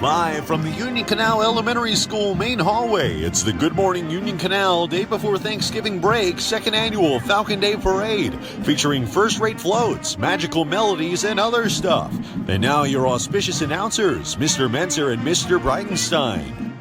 Live from the Union Canal Elementary School main hallway, it's the Good Morning Union Canal Day Before Thanksgiving Break second annual Falcon Day Parade, featuring first-rate floats, magical melodies, and other stuff. And now your auspicious announcers, Mr. Menzer and Mr. Breitenstein.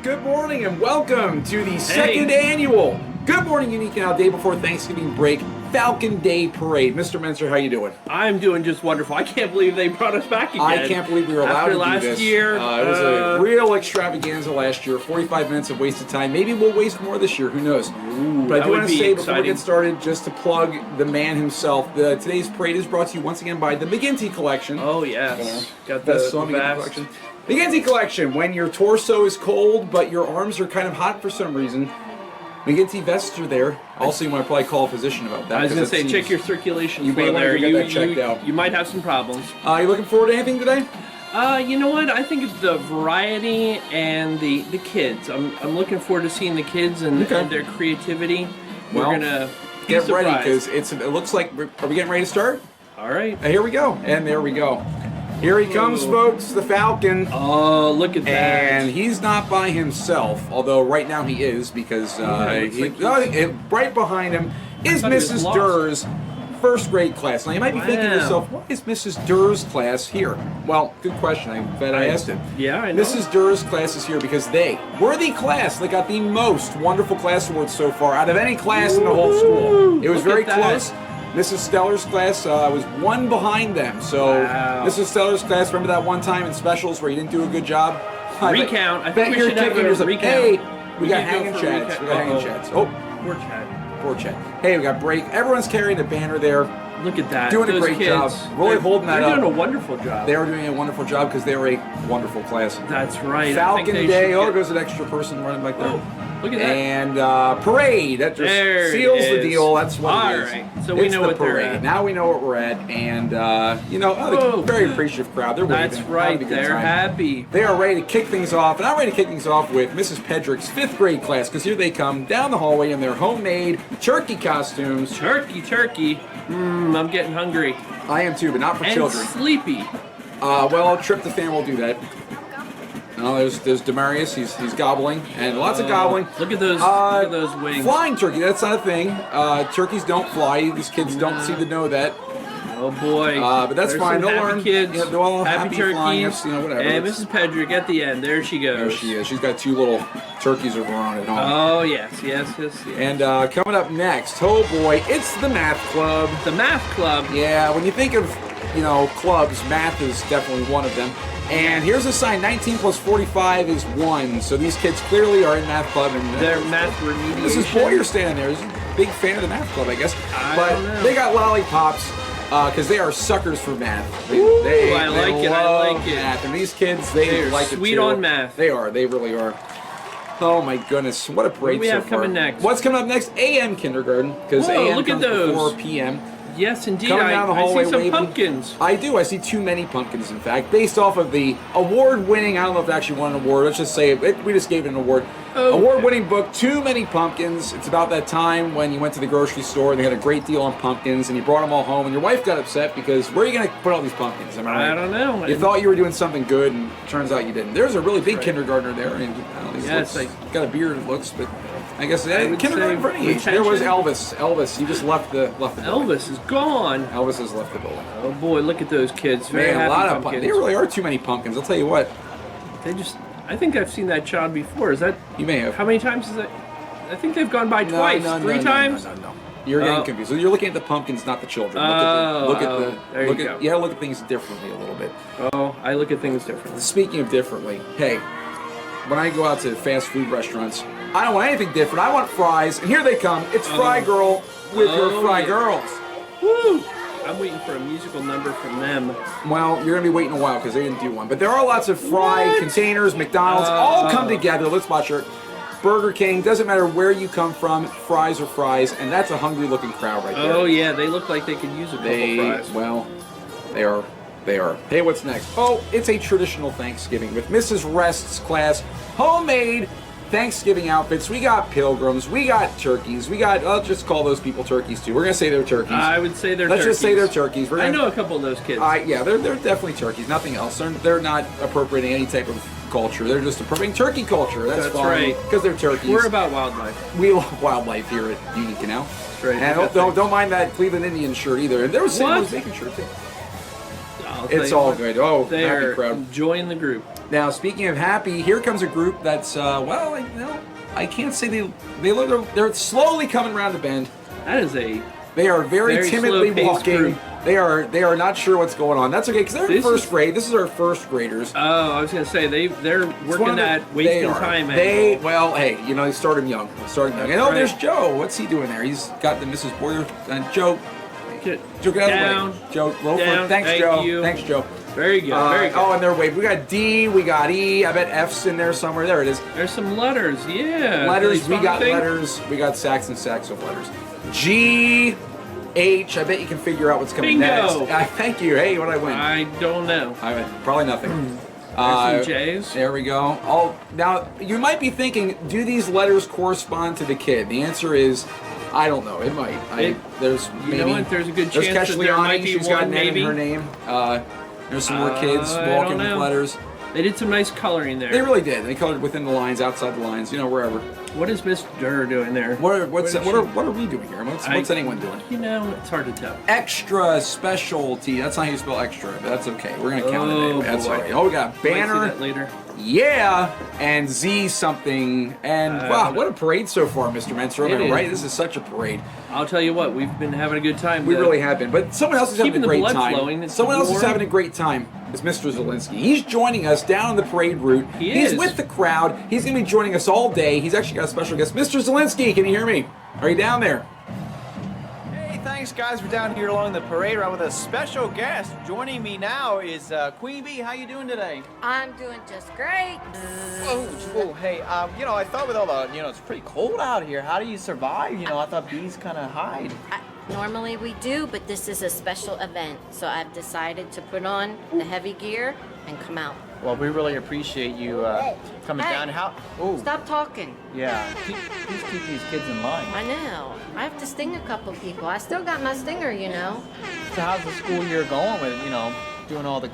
Good morning and welcome to the second annual Good Morning Union Canal Day Before Thanksgiving Break Falcon Day Parade. Mr. Menzer, how you doing? I'm doing just wonderful. I can't believe they brought us back again. I can't believe we were allowed to do last this. year. It was a real extravaganza last year. 45 minutes of wasted time. Maybe we'll waste more this year. Who knows? But I do want to say before we get started, just to plug the man himself, today's parade is brought to you once again by the McGinty Collection. Oh, yes. Got the McGinty Collection. McGinty Collection. When your torso is cold but your arms are kind of hot for some reason, McGinty vests are there. Also, you might probably call a physician about that. I was going to say, check your circulation flow there. You might have some problems. You looking forward to anything today? You know what? I think it's the variety and the kids. I'm looking forward to seeing the kids and their creativity. We're going to get ready because it looks like, are we getting ready to start? All right. Here we go. And there we go. Here he comes, folks, the Falcon. Oh, look at that. And he's not by himself, although right now he is, because right behind him is Mrs. Durr's first grade class. Now, you might be thinking to yourself, why is Mrs. Durr's class here? Well, good question. I'm glad I asked him. Yeah, I know. Mrs. Durr's class is here because they were the class that got the most wonderful class awards so far out of any class in the whole school. It was very close. Mrs. Steller's class was one behind them. So, Mrs. Steller's class, remember that one time in specials where you didn't do a good job? Recount. I think we should have a recount. Hey, we got hanging chads. Oh, poor Chad. Poor Chad. Hey, we got break. Everyone's carrying the banner there. Look at that. Doing a great job. Really holding that up. They're doing a wonderful job. They are doing a wonderful job because they were a wonderful class. That's right. Falcon Day. Oh, there's an extra person running back there. Look at that. And parade. That just seals the deal. That's what it is. All right. So we know what they're at. Now we know what we're at. And, a very appreciative crowd. They're waving. That's right. They're happy. They are ready to kick things off. And I'm ready to kick things off with Mrs. Pedrick's 5th grade class because here they come down the hallway in their homemade turkey costumes. Turkey. I'm getting hungry. I am too, but not for children. And sleepy. Well, Tryptophan will do that. Oh, there's Demarius. He's gobbling, and lots of gobbling. Look at those wings. Flying turkey, that's not a thing. Turkeys don't fly. These kids don't seem to know that. Oh boy. But that's fine. They'll learn. Kids. Yeah, they'll all happy turkeys. Whatever. And Mrs. Pedrick at the end. There she goes. There she is. She's got 2 little turkeys of her own at home. Oh yes. And coming up next, oh boy, it's the Math Club. The Math Club. Yeah, when you think of clubs, math is definitely one of them. And here's a sign, 19 plus 45 is 1. So these kids clearly are in Math Club. And they're math remediation. This is Boyer standing there. He's a big fan of the Math Club, I guess. I don't know. They got lollipops because they are suckers for math. I like it. Math. And these kids, they like it too. Sweet on math. They are. They really are. Oh my goodness, what a parade so far. What do we have coming next? What's coming up next? AM kindergarten, because AM comes before PM. Yes, indeed. Coming down the hallway, I see some pumpkins. I do. I see too many pumpkins, in fact, based off of the award-winning, I don't know if it actually won an award, let's just say we just gave it an award. Okay. Award-winning book, Too Many Pumpkins. It's about that time when you went to the grocery store and they had a great deal on pumpkins and you brought them all home and your wife got upset because where are you going to put all these pumpkins? Am I right? I don't know. You thought you were doing something good and turns out you didn't. There's a really big kindergartner there. I mean, got a beard, it looks, but I guess kindergarten for any age. There was Elvis, you just left the building. Elvis is gone. Elvis has left the building. Oh boy, look at those kids. Very happy a lot pumpkins. of pumpkins. There really are too many pumpkins. I'll tell you what. I think I've seen that child before. Is that? You may have. How many times is that? I think they've gone by twice. 3 times? No. You're getting confused. So you're looking at the pumpkins, not the children. Look at things differently a little bit. Oh, I look at things differently. Speaking of differently, hey, when I go out to fast food restaurants, I don't want anything different. I want fries, and here they come. It's Fry Girl with her Fry Girls. Woo! I'm waiting for a musical number from them. Well, you're going to be waiting a while because they didn't do one. But there are lots of fry containers, McDonald's, all come together. Let's watch her. Burger King, doesn't matter where you come from, fries are fries, and that's a hungry-looking crowd right there. Oh, yeah, they look like they could use a couple fries. Well, they are. Hey, what's next? Oh, it's a traditional Thanksgiving with Mrs. Rest's class, homemade Thanksgiving outfits. We got pilgrims. We got turkeys. We got, I'll just call those people turkeys too. We're going to say they're turkeys. I would say they're Let's turkeys. just say they're turkeys. I know a couple of those kids. Yeah, they're definitely turkeys. Nothing else. They're not appropriating any type of culture. They're just appropriating turkey culture. That's fine. Right. Because they're turkeys. We're about wildlife. We love wildlife here at Union Canal. That's right. And don't mind that Cleveland Indian shirt either. And there was St. What? Louis Bacon shirt too. I'll tell It's you all what, good. Oh, They happy are crowd. enjoying the group. Now, speaking of happy, here comes a group that's I can't say they're slowly coming around the bend. That is a They are very timidly slow-paced walking. group. They are not sure what's going on. That's okay because they're in first grade. This is our first graders. Oh, I was gonna say they're working that wasting time. Well, hey, you start them young. And right. there's Joe. What's he doing there? He's got the Mrs. Boyer and Joe. Joe, get out of the way. Joe, down. Thanks, Thank Joe. you. Thanks, Joe. Very good. Very good. Oh, and they're waving. We got D, we got E. I bet F's in there somewhere. There it is. There's some letters. Yeah. Letters. Nice We got thing. letters. We got Saxon of letters. G, H. I bet you can figure out what's coming Bingo. next. Thank you. Hey, what did I win? I don't know. Probably nothing. There's some J's. There we go. Oh, now you might be thinking, do these letters correspond to the kid? The answer is, I don't know. It might. There's maybe. You know what? There's a good chance that there might be She's got one, an N maybe. in her name. There's some more kids I walking don't with know. letters. They did some nice coloring there. They really did. They colored within the lines, outside the lines, wherever. What is Miss Durr doing there? What are we doing here? What's anyone doing? It's hard to tell. Extra specialty. That's not how you spell extra, but that's okay. We're gonna count it anyway. That's boy. all right. Oh, we got Might see banner. that later. Yeah, and Z something. And wow, what a parade so far, Mr. Menser. It is. Right? This is such a parade. I'll tell you what, we've been having a good time. We really have been. But someone else is having Keeping a the great blood time. flowing. It's Someone else is warm. having a great time. Is Mr. Zielinski. He's joining us down the parade route. He's is. with the crowd. He's going to be joining us all day. He's actually got a special guest. Mr. Zielinski, can you hear me? Are you down there? Hey, thanks guys. We're down here along the parade route with a special guest. Joining me now is Queen Bee. How you doing today? I'm doing just great. Oh, hey, I thought with all the, it's pretty cold out here. How do you survive? I thought bees kind of hide. Normally we do, but this is a special event, so I've decided to put on the heavy gear and come out. Well, we really appreciate you coming Hey. down. Oh, Stop talking. yeah. Please keep these kids in line. I know. I have to sting a couple people. I still got my stinger, So how's the school year going with, doing all the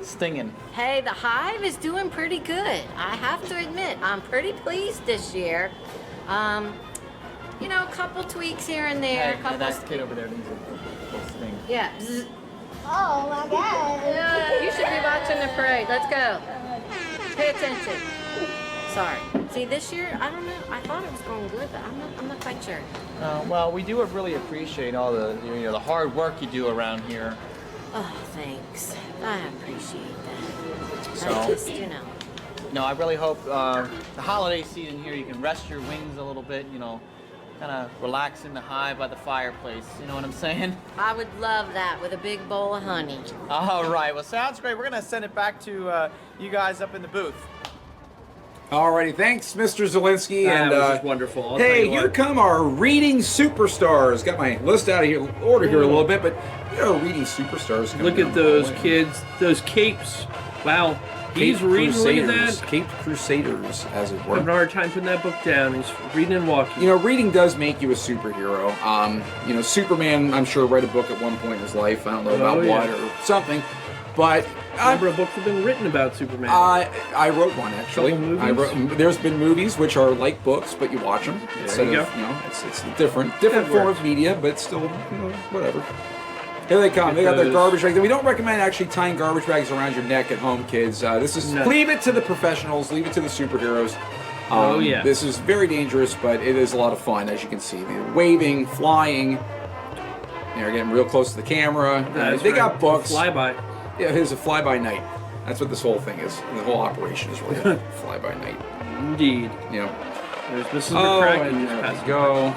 stinging? Hey, the hive is doing pretty good. I have to admit, I'm pretty pleased this year. A couple tweaks here and there. Hey, that kid over there needs a little sting. Yeah. Oh my God. You should be watching the parade. Let's go. Pay attention. Sorry. See, this year, I don't know. I thought it was going good, but I'm not quite sure. Well, we do really appreciate all the the hard work you do around here. Oh, thanks. I appreciate that. So- I just, No, I really hope the holiday season here you can rest your wings a little bit, kind of relax in the hive by the fireplace. You know what I'm saying? I would love that with a big bowl of honey. All right. Well, sounds great. We're going to send it back to you guys up in the booth. Alrighty, thanks, Mr. Zielinski. That and was just wonderful. I'll tell hey, you here what. come our reading superstars. Got my list out of order here a little bit, but reading superstars. coming Look down at the those hallway. kids, those capes. Wow. He's Cape reading, look at Crusaders, that. Cape Crusaders, as it Having a were. hard time putting that book down. He's reading and walking. Reading does make you a superhero. Superman, I'm sure, read a book at one point in his life. I don't know about yeah. what or something, but Remember a book that's been written about Superman? I wrote one actually. Couple movies? There's been movies which are like books, but you watch them instead you of go. it's a different That form works. of media, but still whatever. Here they come. They got their those. garbage bags. We don't recommend actually tying garbage bags around your neck at home, kids. This is No. leave it to the professionals. Leave it to the superheroes. Oh, yeah. This is very dangerous, but it is a lot of fun, as you can see. They're waving, flying. They're getting real close to the camera. That's They right. got books. Flyby. Yeah, it is a fly-by-night. That's what this whole thing is. The whole operation is really a fly-by-night. Indeed. Yeah. There's Mrs. Oh, McCracken and just there we passing. go.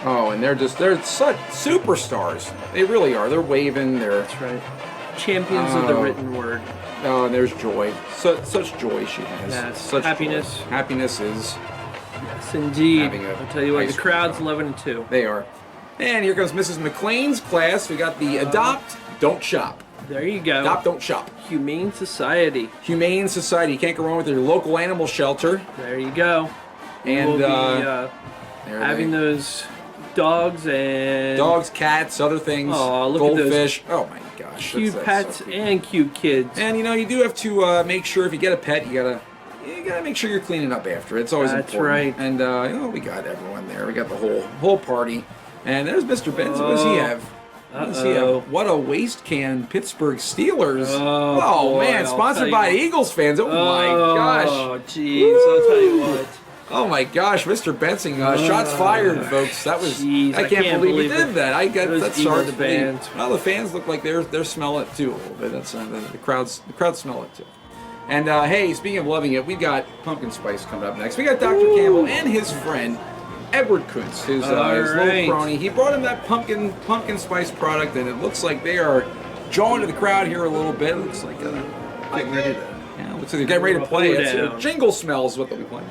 Oh, and they're such superstars. They really are. They're waving. That's right. Champions of the Oh. written word. Oh, and there's joy. Such joy she has. Yes. Such Happiness. Joy. Happiness is. Yes, indeed. Having a I'll tell you what, ice the cream crowd's cone. loving it too. They are. And here comes Mrs. McLean's class. We got the Adopt, Don't Shop. There you go. Stop, don't shop. Humane Society. Humane Society. You can't go wrong with your local animal shelter. There you go. And we'll be having those dogs and dogs, cats, other things. Oh, look goldfish. at those oh my gosh. cute pets and cute kids. And you do have to make sure if you get a pet, you gotta make sure you're cleaning up after. It's always That's important. right. And we got everyone there. We got the whole party. And there's Mr. Benz. What does he have? What does he have? What a waste can, Pittsburgh Steelers. Oh boy, man, sponsored by Eagles fans. Oh my gosh. Oh jeez, I'll tell you what. Oh my gosh, Mr. Bensing, shots fired, folks. That was I can't believe he did that. I got that's hard to believe. Well, the fans look like they're smelling it too a little bit. That's the crowds smell it too. And hey, speaking of loving it, we got pumpkin spice coming up next. We got Dr. Campbell and his friend Edward Kuntz, his little crony. He brought him that pumpkin spice product, and it looks like they are jawing to the crowd here a little bit. It looks like getting ready to. Yeah, looks like they're getting ready to play. It's Jingle Smells is what they'll be playing.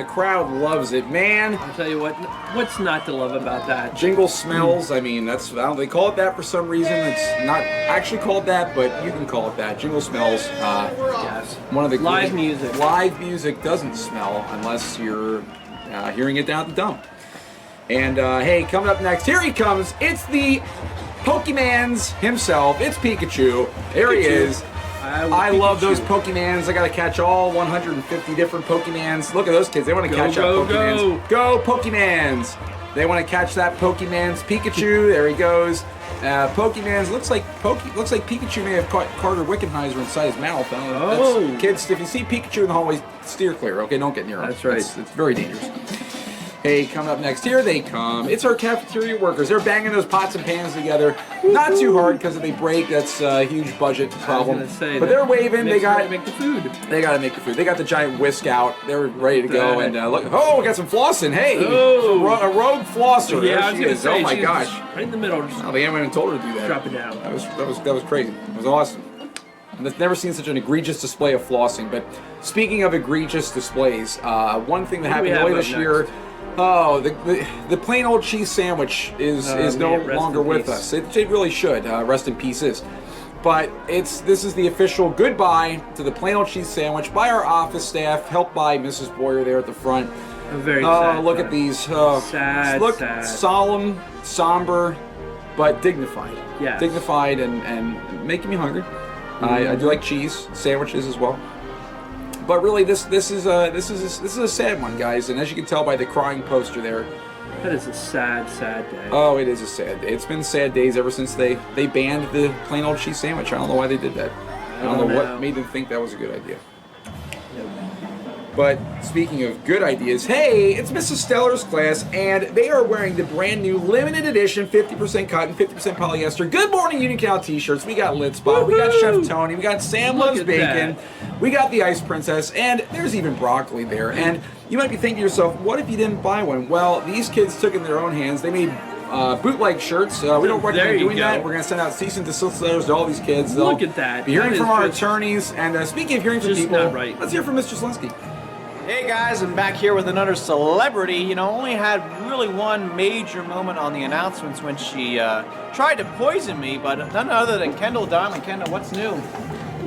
Crowd loves it, man. I'll tell you what's not to love about that? Jingle Smells. I mean, they call it that for some reason. It's not actually called that, but you can call it that. Jingle Smells. Yes. One of the live music. Live music doesn't smell unless you're hearing it down at the dump. And hey, coming up next, here he comes. It's the Pokemans himself. It's Pikachu. There he is. I love those Pokemans. I gotta catch all 150 different Pokemans. Look at those kids. They want to catch up Pokemans. Go Pokemans! They want to catch that Pokemans. Pikachu. There he goes. Pokemans. Looks like Pikachu may have caught Carter Wickenheiser inside his mouth. Kids, if you see Pikachu in the hallway, steer clear. Okay, don't get near him. That's right. It's very dangerous. Hey, coming up next, here they come. It's our cafeteria workers. They're banging those pots and pans together. Not too hard because if they break, that's a huge budget problem. But they're waving. They got to make the food. They got to make the food. They got the giant whisk out. They're ready to go. And look, we got some flossing. Hey, a rogue flosser. Yeah, there she is. Oh my gosh, right in the middle. Oh, they haven't even told her to do that. Drop it down. That was crazy. It was awesome. I've never seen such an egregious display of flossing. But speaking of egregious displays, one thing that happened earlier this year. Oh, the plain old cheese sandwich is no longer with us. It really should. Rest in pieces. But this is the official goodbye to the plain old cheese sandwich by our office staff, helped by Mrs. Boyer there at the front. Very sad. Look at these. Sad. Solemn, somber, but dignified. Yeah. Dignified and making me hungry. I do like cheese sandwiches as well. But really, this is a sad one, guys. And as you can tell by the crying poster there, that is a sad day. Oh, it is a sad day. It's been sad days ever since they banned the plain old cheese sandwich. I don't know why they did that. I don't know what made them think that was a good idea. But speaking of good ideas, hey, it's Mrs. Stellar's class, and they are wearing the brand new limited edition 50% cotton, 50% polyester Good Morning Union Canal t-shirts. We got Lit Spot, we got Chef Tony, we got Sam Loves Bacon, we got the Ice Princess, and there's even broccoli there. And you might be thinking to yourself, what if you didn't buy one? Well, these kids took it in their own hands. They made bootleg shirts. We don't recommend doing that. We're going to send out cease and desist letters to all these kids. Look at that. Be hearing from our attorneys. And speaking of hearing from people, let's hear from Mr. Slinsky. Hey guys, I'm back here with another celebrity. You know, only had really one major moment on the announcements when she tried to poison me, but none other than Kendall Darling. Kendall, what's new?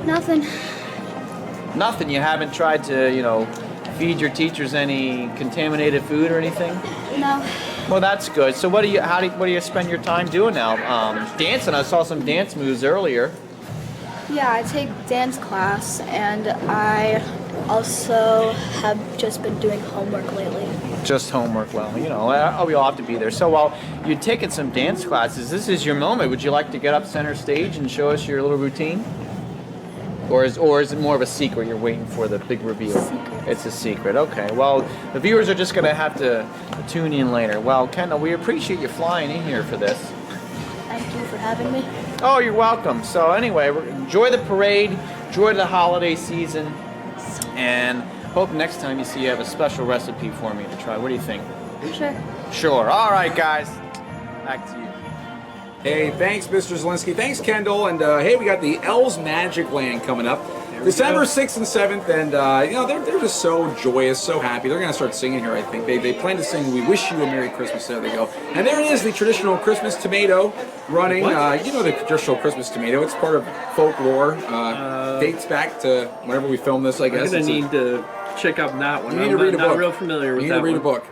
Nothing. Nothing? You haven't tried to, feed your teachers any contaminated food or anything? No. Well, that's good. So what do you spend your time doing now? Dancing. I saw some dance moves earlier. Yeah, I take dance class and I Also, have just been doing homework lately. Just homework. Well, we all have to be there. So while you're taking some dance classes, this is your moment. Would you like to get up center stage and show us your little routine? Or is it more of a secret? You're waiting for the big reveal. Secret. It's a secret. Okay. Well, the viewers are just gonna have to tune in later. Well, Kendall, we appreciate you flying in here for this. Thank you for having me. Oh, you're welcome. So anyway, enjoy the parade, enjoy the holiday season, and hope next time you see you have a special recipe for me to try. What do you think? Sure. Sure. All right, guys. Back to you. Hey, thanks, Mr. Zielinski. Thanks, Kendall. And hey, we got the Elves Magic Land coming up. December 6th and 7th, and they're just so joyous, so happy. They're going to start singing here, I think. They plan to sing "We Wish You a Merry Christmas." There they go. And there it is, the traditional Christmas tomato running. The traditional Christmas tomato. It's part of folklore. Dates back to whenever we filmed this, I guess. I'm going to need to check out that one. You need to read a book. I'm not real familiar with that one. You need to read a book.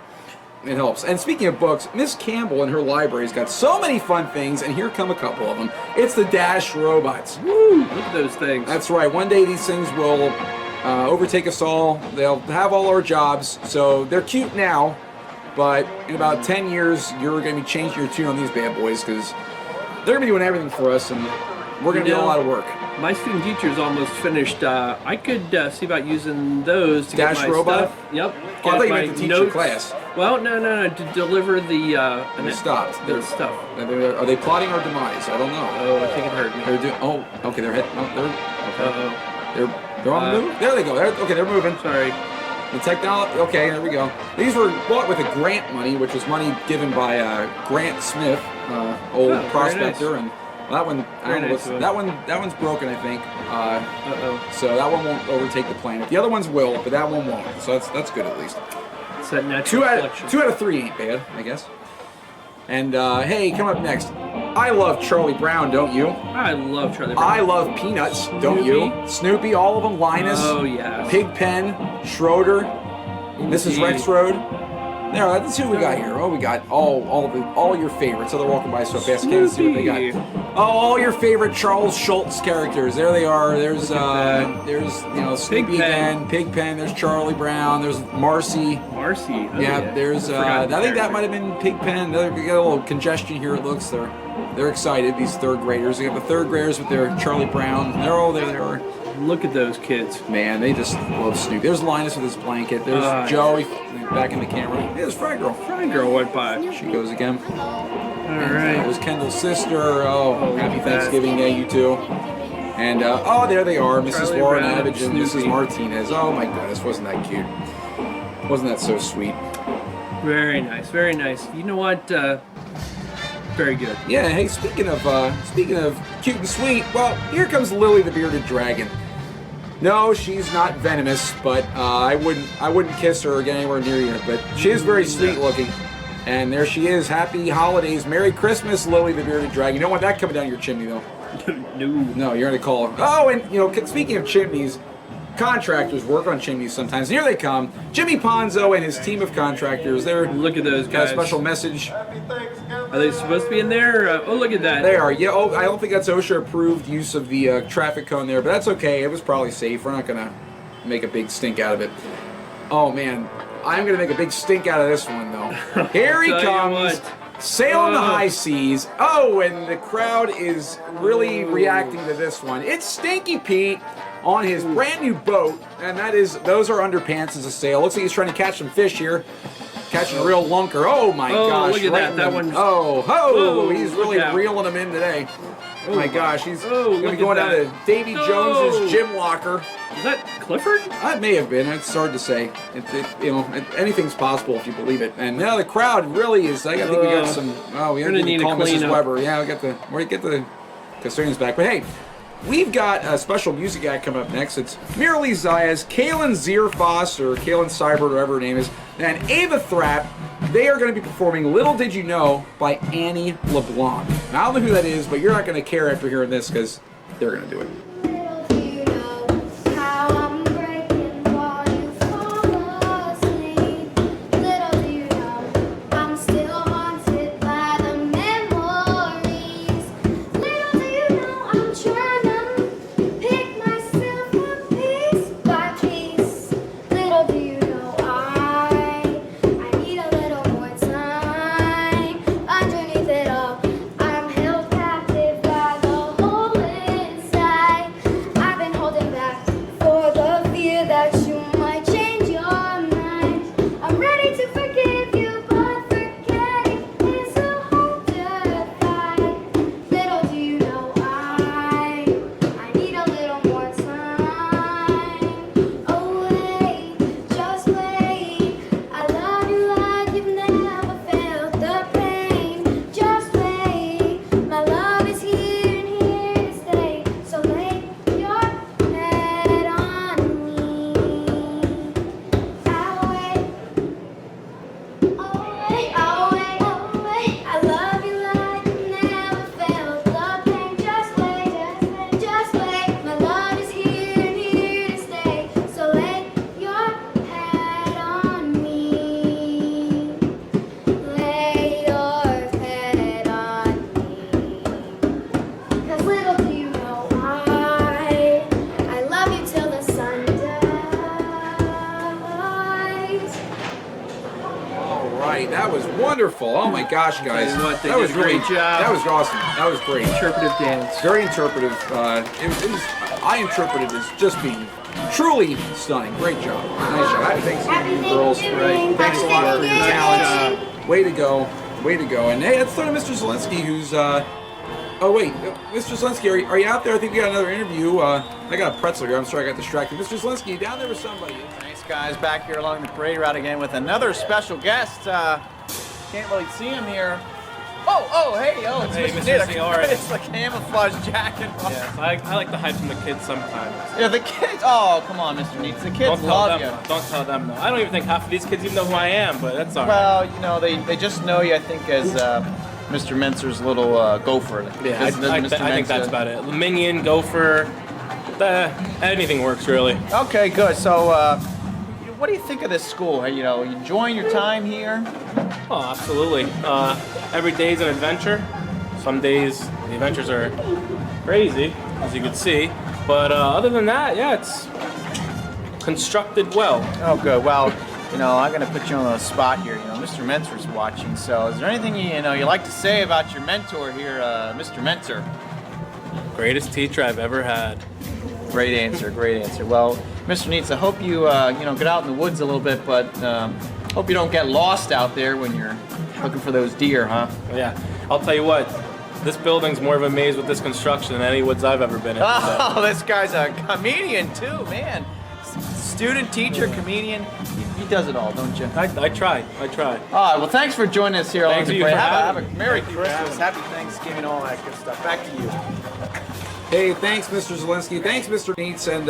It helps. And speaking of books, Miss Campbell in her library's got so many fun things, and here come a couple of them. It's the Dash robots. Woo! Look at those things. That's right. One day these things will overtake us all. They'll have all our jobs. So they're cute now, but in about 10 years, you're going to be changing your tune on these bad boys because they're going to be doing everything for us, and we're going to do a lot of work. My student teacher's almost finished. I could see about using those to Dash get my robot? stuff. Yep. Oh, I thought you meant to teach your class. Well, no, to deliver the. They stopped. The stuff. Are they plotting our demise? I don't know. Oh, I think it hurt me. Okay, they're hit. Oh, they're on the move. There they go. They're moving. Sorry. The technology. Okay, there we go. These were bought with a grant money, which was money given by Grant Smith, old prospector, nice. and that one. That one's broken, I think. So that one won't overtake the planet. The other ones will, but that one won't. So that's good at least. It's that natural selection. 2 out of 3 ain't bad, I guess. And hey, coming up next, I love Charlie Brown, don't you? I love Charlie Brown. I love Peanuts, don't you? Snoopy, all of them. Linus. Oh yeah. Pigpen, Schroeder, Mrs. Rexroad. There, let's see what we got here. Oh, we got all your favorites. So they're walking by so fast. Can't see what they got. Oh, all your favorite Charles Schultz characters. There they are. There's Snoopy again, Pigpen. There's Charlie Brown. There's Marcy. Marcy. Oh, yeah. There's I think that might have been Pigpen. We got a little congestion here. It looks they're excited. These third graders. They got the third graders with their Charlie Brown. They're all there. They are. Look at those kids. Man, they just love Snoopy. There's Linus with his blanket. There's Joey back in the camera. There's Fry Girl. Fry Girl went by. She goes again. All right. There's Kendall's sister. Oh, happy Thanksgiving Day, you two. And there they are, Mrs. Charlie Warren Brown, Abbott and Mrs. Snoopy. Martinez. Oh my goodness, wasn't that cute? Wasn't that so sweet? Very nice. Very nice. You know what? Very good. Yeah. Hey, speaking of cute and sweet, well, here comes Lily the Bearded Dragon. No, she's not venomous, but I wouldn't kiss her or get anywhere near her. But she is very sweet looking. And there she is. Happy holidays. Merry Christmas, Lily the Bearded Dragon. You don't want that coming down your chimney, though. No, you're going to call her. Oh, and, speaking of chimneys, contractors work on chimneys sometimes. Here they come. Jimmy Ponzo and his team of contractors. Look at those guys. Got a special message. Are they supposed to be in there? Oh, look at that. They are. Yeah. Oh, I don't think that's OSHA-approved use of the traffic cone there, but that's okay. It was probably safe. We're not going to make a big stink out of it. Oh, man. I'm going to make a big stink out of this one, though. Here he comes. Sailing the high seas. Oh, and the crowd is really reacting to this one. It's Stinky Pete on his brand new boat, and those are underpants as a sail. Looks like he's trying to catch some fish here. Catching a real lunker. Oh my gosh. Look at that one's... Whoa, he's really reeling them in today. Oh my gosh, he's going to be going down to Davy Jones's gym locker. Is that Clifford? That may have been. It's hard to say. Anything's possible if you believe it. And now the crowd really is. I think we got some. Oh, we need to call Mrs. Weber. Yeah, we get the custodians back. But hey, we've got a special music act coming up next. It's Miralee Zayas, Kaylin Zierfoss, or Kaylin Seibert, whatever her name is, and Ava Thrapp. They are going to be performing Little Did You Know by Annie LeBlanc. Now, I don't know who that is, but you're not going to care after hearing this because they're going to do it. Wonderful. Oh my gosh, guys. Tell you what, they that was did a great job. That was awesome. That was great. Interpretive dance. Very interpretive. I interpreted as just being truly stunning. Great job. Nice job. Thanks to you girls. Right. Thanks a lot for your talents. Way to go. Way to go. And hey, let's throw to Mr. Zelensky, who's oh wait, Mr. Zelensky, are you out there? I think we got another interview. I got a pretzel here. I'm sorry I got distracted. Mr. Zelensky, down there with somebody. Thanks, guys. Back here along the parade route again with another special guest. Can't really see him here. Oh, hey, it's Hey, Mr. Mr. Nita. Senior. It's the camouflage jacket. Yeah, I like to hide from the kids sometimes. Yeah, the kids. Oh, come on, Mr. Neats. The kids love you. Don't tell them. No. I don't even think half of these kids even know who I am, but that's all right. Well, you know, they just know you, I think, as Mr. Mentzer's little gopher. Yeah, I think that's about it. Minion, gopher, anything works really. Okay, good. So, what do you think of this school? You know, you enjoying your time here? Oh, absolutely. Every day's an adventure. Some days the adventures are crazy, as you can see. But other than that, yeah, it's constructed well. Oh, good. Well, you know, I'm going to put you on the spot here. You know, Mr. Mentzer's watching. So, is there anything you like to say about your mentor here, Mr. Mentzer? Greatest teacher I've ever had. Great answer. Great answer. Well, Mr. Neats, I hope you get out in the woods a little bit, but hope you don't get lost out there when you're looking for those deer, huh? Yeah, I'll tell you what. This building's more of a maze with this construction than any woods I've ever been in. Oh, this guy's a comedian too, man. Student, teacher, comedian. He does it all, don't you? I tried. All right. Well, thanks for joining us here along Thanks the you parade. for Have having a me. Merry Thank you for Christmas, having Happy Thanksgiving, all that good stuff. Back to you. Hey, thanks, Mr. Zelensky. Thanks, Mr. Neats. And,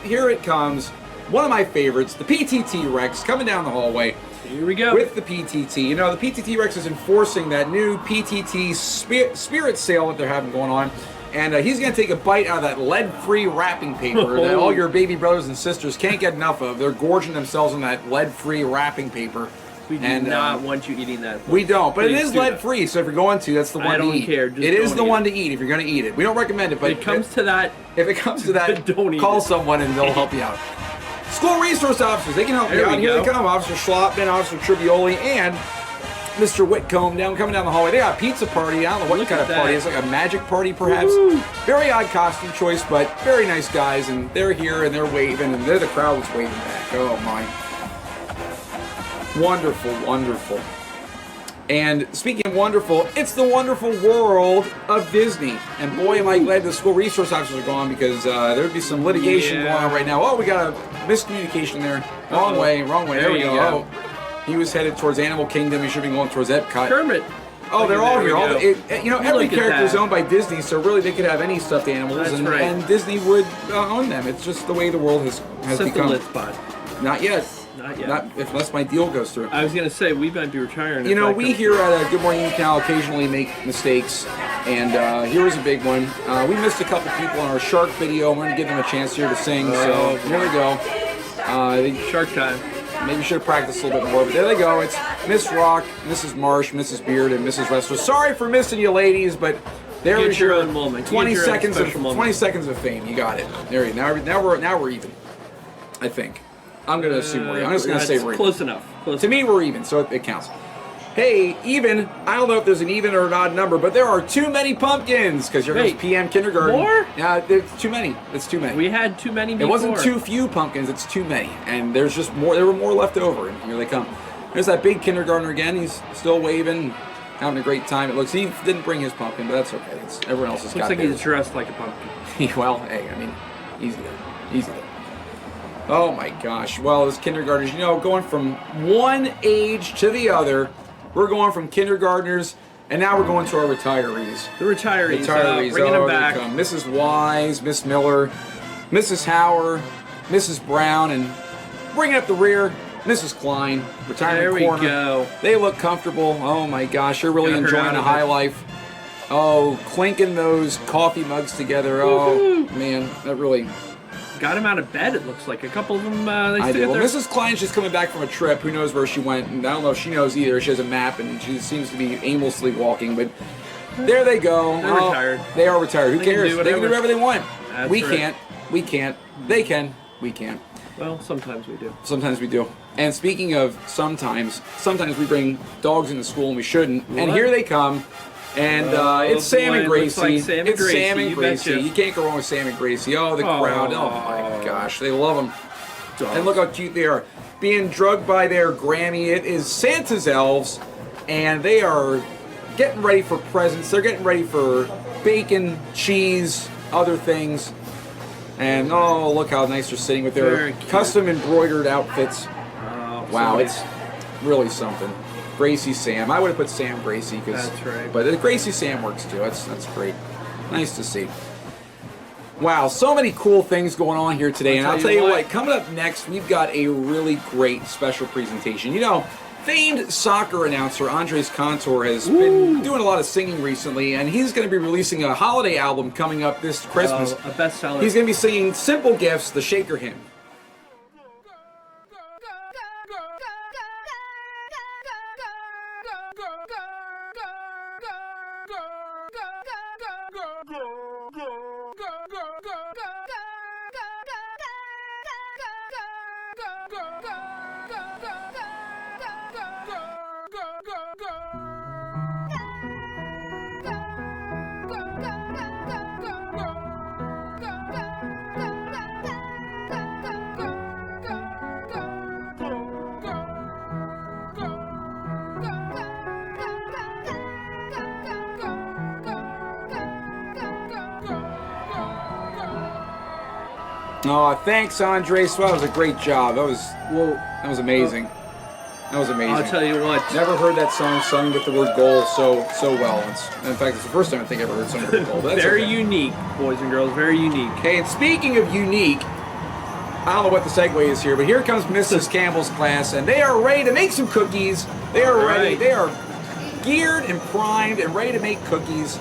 here it comes. One of my favorites, the PTT Rex, coming down the hallway. Here we go. With the PTT. You know, the PTT Rex is enforcing that new PTT spirit sale that they're having going on. And he's going to take a bite out of that lead-free wrapping paper that all your baby brothers and sisters can't get enough of. They're gorging themselves on that lead-free wrapping paper. We do not want you eating that. We don't, but it Please is do lead-free, so if you're going to, that's the one to eat. I don't care. Just it is don't the eat one it. to eat if you're going to eat it. We don't recommend it, but If it comes to that, don't eat call it. someone and they'll help you out. School resource officers, they can help you There out. we Here go. they come, Officer Schloppman, Officer Trivioli, and Mr. Whitcomb coming down the hallway. They got a pizza party. I don't know what Look kind at of party. that. It's like a magic party, perhaps. Woo. Very odd costume choice, but very nice guys, and they're here and they're waving, and they're the crowd that's waving back. Oh my! Wonderful, wonderful. And speaking of wonderful, it's the wonderful world of Disney. And boy, am I glad the school resource officers are gone, because there'd be some litigation going on right now. Oh, we got a miscommunication there. Wrong way, wrong way. There we There go. you go. Oh, he was headed towards Animal Kingdom. He should be going towards Epcot. Kermit. Oh, they're all here. All every Look at character is that. owned by Disney, so really they could have any stuffed animals, That's and, right. and Disney would own them. It's just the way the world has Set the become. lit spot. Not yet. Not yet. Not unless my deal goes through. I was gonna say we might be retiring. You know, we here at Good Morning Canal occasionally make mistakes, and here is a big one. We missed a couple people in our shark video. I'm going to give them a chance here to sing, so here we go. Shark time. Maybe should have practiced a little bit more, but there they go. It's Miss Rock, Mrs. Marsh, Mrs. Beard, and Mrs. Wester. Sorry for missing you, ladies, but there Get is your your own moment. Get 20 your own seconds of special moment. 20 seconds of fame. You got it. There you go. Now we're even. I think. I'm going to assume we're even. I'm just going to say we're even. close enough. Close To me, we're even, so it counts. Hey, even, I don't know if there's an even or an odd number, but there are too many pumpkins, because here comes Wait, PM kindergarten. more? Yeah, there's too many. It's too many. We had too many It before. wasn't too few pumpkins, it's too many. And there's just more, there were more left over, and here they come. There's that big kindergartner again, he's still waving, having a great time. It looks, he didn't bring his pumpkin, but that's okay. Everyone else has Looks got like theirs. he's dressed like a pumpkin. Well, hey, I mean, easy there. Easy there. Oh my gosh. Well, as kindergartners, you know, going from one age to the other, we're going from kindergartners, and now we're going to our retirees. The retirees. Retirees. Bringing oh, them back. they come. Mrs. Wise, Miss Miller, Mrs. Hauer, Mrs. Brown, and bringing up the rear, Mrs. Klein, retirement There we corner. go. They look comfortable. Oh my gosh, they're really Got her enjoying out the of high it. life. Oh, clinking those coffee mugs together. Oh man, that really. Got him out of bed, it looks like. A couple of them, they I still did. got Well, their... Mrs. Klein's just coming back from a trip. Who knows where she went? And I don't know if she knows either. She has a map, and she seems to be aimlessly walking. But there they go. They're retired. They are retired. Who They can cares? do They can do whatever. whatever they want. That's We right. can't. We can't. They can. We can't. Well, sometimes we do. Sometimes we do. And speaking of sometimes we bring dogs into school and we shouldn't. What? And here they come. And it's Sam and boy, it Gracie. looks like Sam and it's Gracie, Sam and you Gracie. betcha. You can't go wrong with Sam and Gracie. Oh, the crowd. Oh my gosh, they love them. And look how cute they are. Being drugged by their Grammy. It is Santa's elves, and they are getting ready for presents. They're getting ready for bacon, cheese, other things. And oh, look how nice they're sitting with their Very cute. custom embroidered outfits. Oh, Wow, somebody- it's really something. Gracie Sam. I would have put Sam Gracie because. That's right. But Gracie Sam works too. That's great. Nice to see. Wow, so many cool things going on here today. And I'll tell you what, coming up next, we've got a really great special presentation. You know, famed soccer announcer Andres Cantor has been doing a lot of singing recently, and he's going to be releasing a holiday album coming up this Christmas. A bestseller. He's going to be singing Simple Gifts, the Shaker Hymn. Oh, thanks, Andres. Well, that was a great job. That was amazing. That was amazing. I'll tell you what. Never heard that song sung with the word goal so well. In fact, it's the first time I think I ever heard sung with the goal. But that's Very okay. unique, boys and girls. Very unique. Okay, and speaking of unique, I don't know what the segue is here, but here comes Mrs. Campbell's class, and they are ready to make some cookies. They are ready. Right. They are geared and primed and ready to make cookies.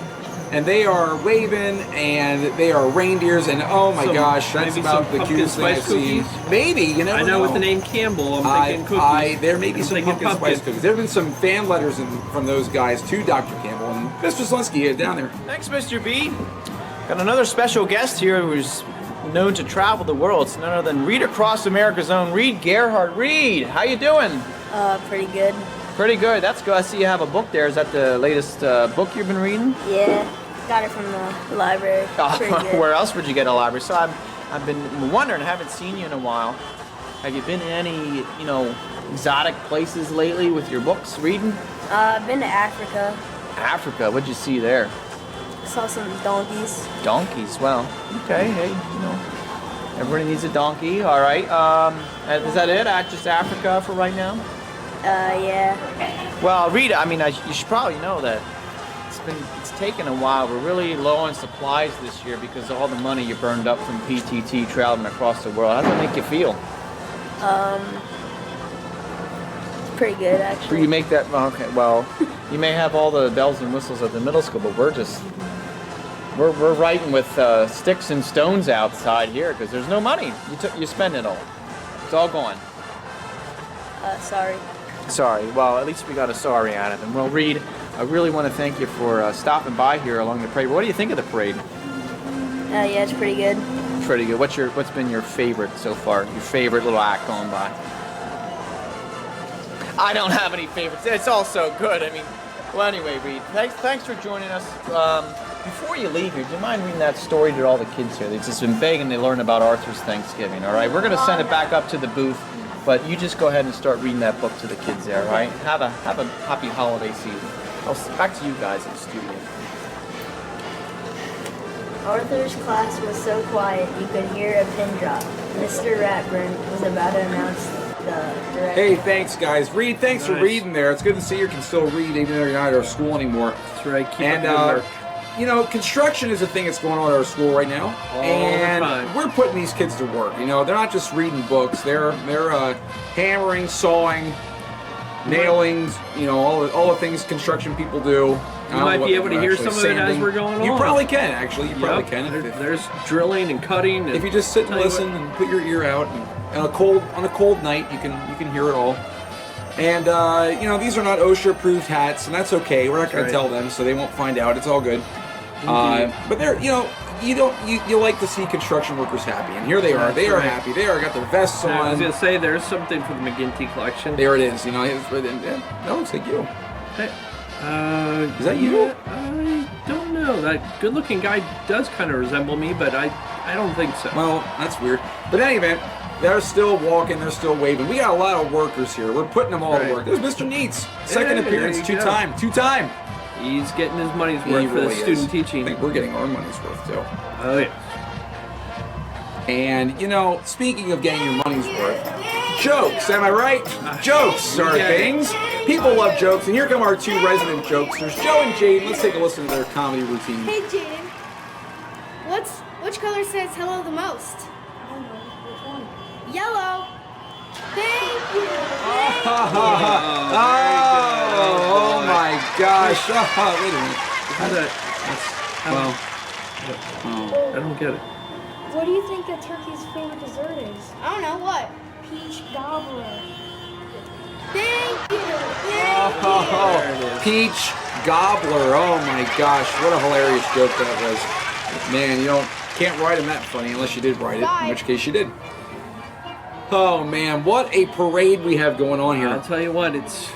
And they are waving, and they are reindeers, and oh my gosh, that's maybe about some the pumpkin cutest thing I've spice seen. cookies? Maybe, you never I know with the name Campbell, I'm thinking cookies. there may be I'm some thinking pumpkin spice cookies. There have been some fan letters from those guys to Dr. Campbell, and Mr. Slinsky is down there. Thanks, Mr. B. Got another special guest here who's known to travel the world. It's none other than Reed Across America's own Reed Gerhardt. Reed, how you doing? Pretty good. Pretty good. That's good. I see you have a book there. Is that the latest book you've been reading? Yeah, got it from the library. Pretty good. Where else would you get a library? So I've been wondering. I haven't seen you in a while. Have you been to any, exotic places lately with your books reading? I've been to Africa. Africa. What'd you see there? Saw some donkeys. Donkeys. Well, okay. Hey, everybody needs a donkey. All right. Is that it? Just Africa for right now? Yeah. Well, Rita, you should probably know that it's taken a while. We're really low on supplies this year because of all the money you burned up from PTT traveling across the world. How does that make you feel? It's pretty good, actually. You make that, okay, well, you may have all the bells and whistles at the middle school, but we're writing with sticks and stones outside here because there's no money. You spend it all. It's all gone. Sorry. Sorry. Well, at least we got a sorry out of him. Well, Reed, I really want to thank you for stopping by here along the parade. What do you think of the parade? Yeah, it's pretty good. Pretty good. What's been your favorite so far? Your favorite little act going by? I don't have any favorites. It's all so good. Well, anyway, Reed, thanks for joining us. Before you leave here, do you mind reading that story to all the kids here? They've just been begging to learn about Arthur's Thanksgiving. All right, we're going to send it back up to the booth. But you just go ahead and start reading that book to the kids there, all right? Have a happy holiday season. Back to you guys in the studio. Arthur's class was so quiet you could hear a pin drop. Mr. Ratburn was about to announce the director. Hey, thanks, guys. Reed, thanks for reading there. It's good to see you can still read even though you're not at our school anymore. That's right. Keep up the good work. Construction is a thing that's going on at our school right now, and the time. we're putting these kids to work. They're not just reading books; they're hammering, sawing, nailing. All the things construction people do. You might be able to hear some of it as we're going You on. probably can, actually. You probably can. There's drilling and cutting. If you just sit and listen and put your ear out, and on a cold night, you can hear it all. And these are not OSHA-approved hats, and that's okay. We're not going to tell them, so they won't find out. It's all good. But they're you like to see construction workers happy, and here they are. They are happy. They are got their vests on. I was gonna say there's something for the McGinty collection. There it is. You know, that looks like you. Hey, is that you? I don't know. That good-looking guy does kind of resemble me, but I don't think so. Well, that's weird. But in any event, they're still walking. They're still waving. We got a lot of workers here. We're putting them all to work. There's Mr. Neats, second appearance, two-time. He's getting his money's worth for the student teaching. I think we're getting our money's worth too. Oh yeah. And you know, speaking of getting your money's worth, jokes. Am I right? Jokes are things. People love jokes, and here come our two resident jokesters, Joe and Jaden. Let's take a listen to their comedy routine. Hey Jaden, which color says hello the most? I don't know. Which one? Yellow. Thank you. Oh my gosh. Wait a minute. I don't get it. What do you think that turkey's favorite dessert is? I don't know what. Peach gobbler. Thank you. Peach gobbler. Oh my gosh. What a hilarious joke that was. Man, you can't write him that funny unless you did write it, in which case you did. Oh man, what a parade we have going on here. I'll tell you what, it's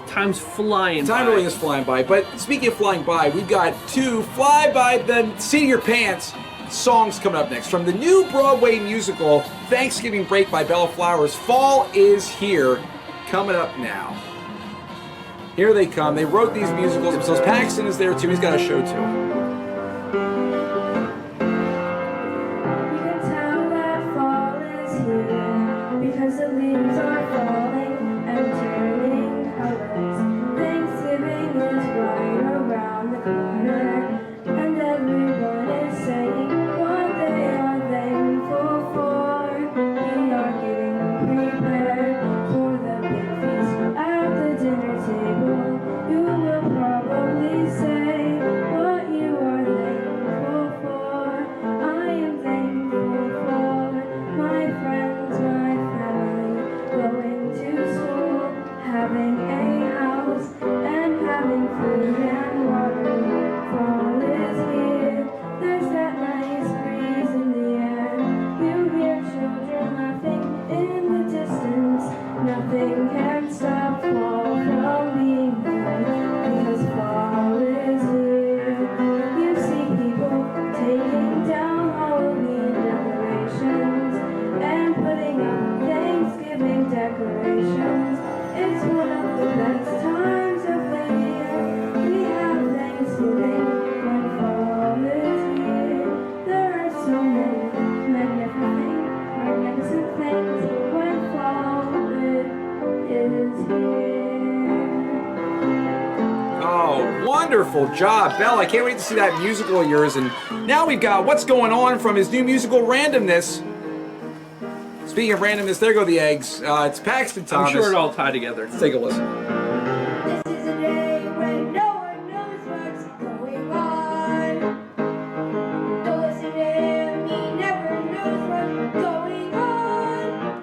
time's flying by. Time really is flying by. But speaking of flying by, we've got two fly by the seat of your pants songs coming up next. From the new Broadway musical, Thanksgiving Break by Bella Flowers, Fall is Here, coming up now. Here they come. They wrote these musicals themselves. Paxton is there too. He's got a show too. Because the leaves are falling and turning colors. Thanksgiving is right around the corner, and everyone is saying what they are thankful for. We are getting prepared for the big feast at the dinner table. You will probably say what you are thankful for. I am thankful for my friends, my going to school, having a house, and having food and water. Fall is here, there's that nice breeze in the air. You hear children laughing in the distance. Nothing can stop fall from being here, because fall is here. You see people taking down Halloween decorations and putting up Thanksgiving decorations. It's one of the best times of the year. We have Thanksgiving when fall is here. There are so many magnificent things when fall is here. Oh, wonderful job, Belle. I can't wait to see that musical of yours. And now we've got What's Going On from his new musical, Randomness. Speaking of randomness, there go the eggs. It's Paxton Thomas. I'm sure it all tied together. Let's take a listen. This is a day when no one knows what's going on. Don't listen to him, he never knows what's going on.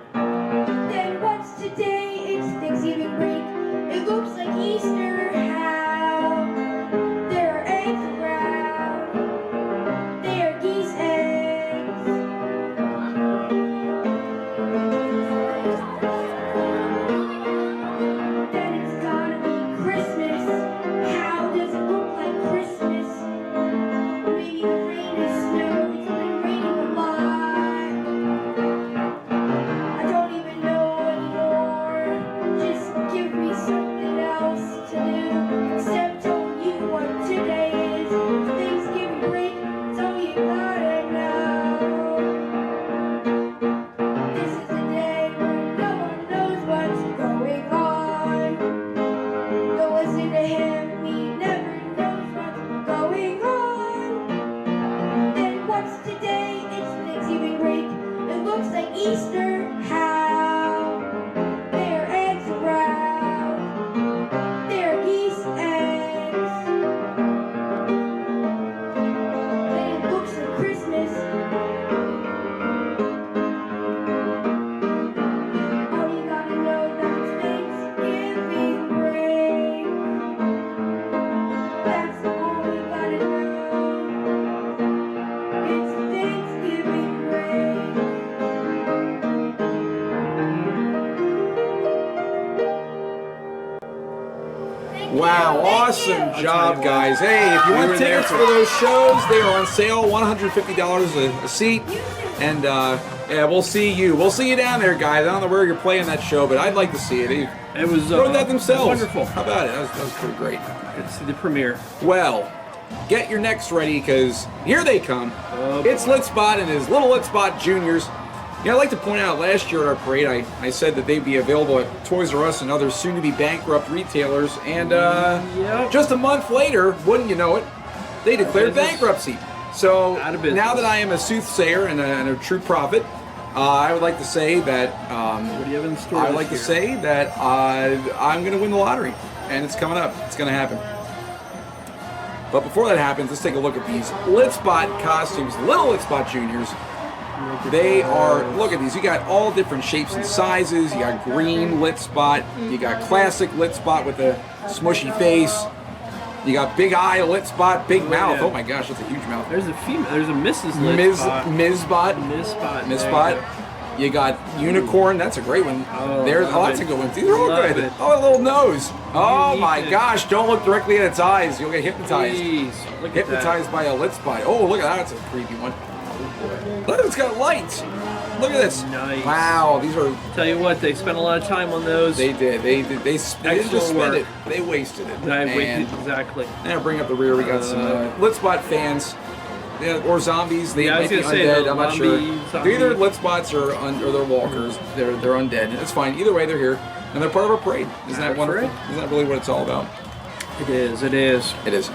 Then what's today? It's Thanksgiving break. It looks like Easter. How? There are eggs around. They are geese eggs. Then it's Wow, awesome job, guys. Hey, if you want tickets for those shows, they are on sale, $150 a seat. And yeah, we'll see you. We'll see you down there, guys. I don't know where you're playing that show, but I'd like to see it. It was wrote that themselves. Wonderful. How about it? That was pretty great. It's the premiere. Well, get your necks ready because here they come. It's Litspot and his little Litspot Juniors. Yeah, I'd like to point out last year at our parade, I said that they'd be available at Toys R Us and other soon-to-be bankrupt retailers, and just a month later, wouldn't you know it, they declared bankruptcy. So now that I am a soothsayer and a true prophet, I would like to say that what do you have in store? I would like to say that I'm going to win the lottery, and it's coming up. It's going to happen. But before that happens, let's take a look at these Litspot costumes, little Litspot Juniors. They are, look at these, you got all different shapes and sizes. You got green Litspot, you got classic Litspot with a smushy face. You got big eye Litspot, big mouth. Oh my gosh, that's a huge mouth. There's a female, there's a Mrs. Litspot. Mizbot. You got unicorn, that's a great one. There's lots of good ones. These are all good. Oh, a little nose. Oh my gosh, don't look directly at its eyes. You'll get hypnotized. Jeez, look at Hypnotized by a Litspot. Oh, look at that, that's a creepy one. Look, it's got lights. Look at this. Nice. Wow, these are. Tell you what, they spent a lot of time on those. They did. They didn't just spend it. They wasted it. Exactly. Now bring up the rear. We got some Litspot fans. Yeah, or zombies. They might be say undead. I'm not sure. Zombie. They're either Litspots or they're walkers. They're undead. It's fine. Either way, they're here, and they're part of our parade. Isn't that wonderful? Isn't that really what it's all about? It is. It is. It is.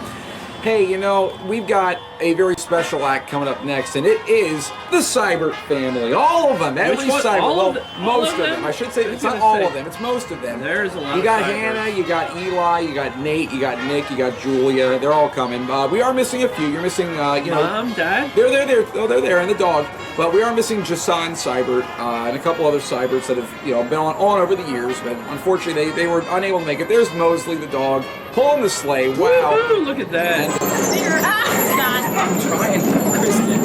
Hey, you know, we've got a very special act coming up next, and it is the Seilet Family. All of them. Every Seilet. Most of them. I should say it's not all of them. It's most of them. There's a lot. You got Hannah, you got Eli, you got Nate, you got Nick, you got Julia. They're all coming. We are missing a few. You're missing, you know. Mom, Dad? They're there. Oh, they're there, and the dog. But we are missing Jason Seibert and a couple other Seiberts that have, you know, been on over the years. But unfortunately, they were unable to make it. There's Mosley, the dog, pulling the sleigh. Wow. Woo-hoo, look at that. I'm trying, Kristen.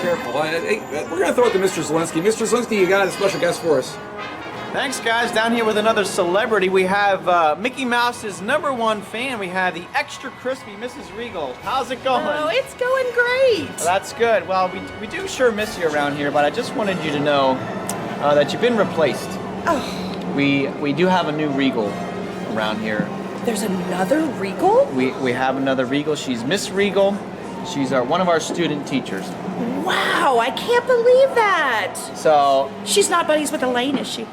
Careful. Hey, we're going to throw it to Mr. Zelensky. Mr. Zelensky, you got a special guest for us. Thanks, guys. Down here with another celebrity. We have Mickey Mouse's #1 fan. We have the extra crispy Mrs. Regal. How's it going? Oh, it's going great. Well, that's good. Well, we do sure miss you around here, but I just wanted you to know that you've been replaced. Oh. We do have a new Regal around here. There's another Regal? We have another Regal. She's Miss Regal. She's one of our student teachers. Wow, I can't believe that. So she's not buddies with Elaine, is she?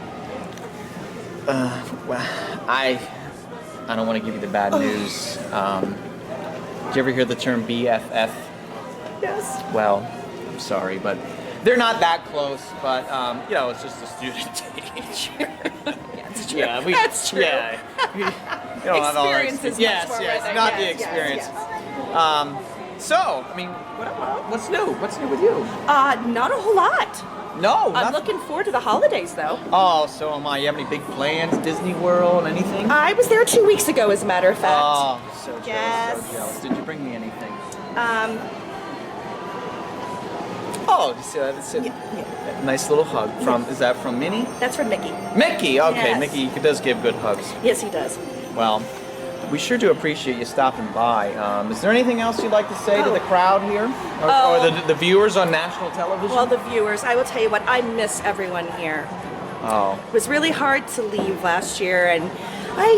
Well, I don't want to give you the bad news. Did you ever hear the term BFF? Yes. Well, I'm sorry, but they're not that close. But you know, it's just a student teacher. That's true. Yeah, that's true. Yeah. You don't have all our experience is yes, much more yes, right not there. the Yes, experience. yes. So, I mean, what's new? What's new with you? Not a whole lot. No, I'm looking forward to the holidays, though. Oh, so am I. You have any big plans? Disney World? Anything? I was there 2 weeks ago, as a matter of fact. Oh, so jealous, yes. so jealous. Did you bring me anything? Oh, just a nice little hug from. Is that from Minnie? That's from Mickey. Mickey. Okay, Yes. Mickey does give good hugs. Yes, he does. Well, we sure do appreciate you stopping by. Is there anything else you'd like to say to the crowd here, or the viewers on national television? Well, the viewers, I will tell you what, I miss everyone here. Oh. It was really hard to leave last year, and I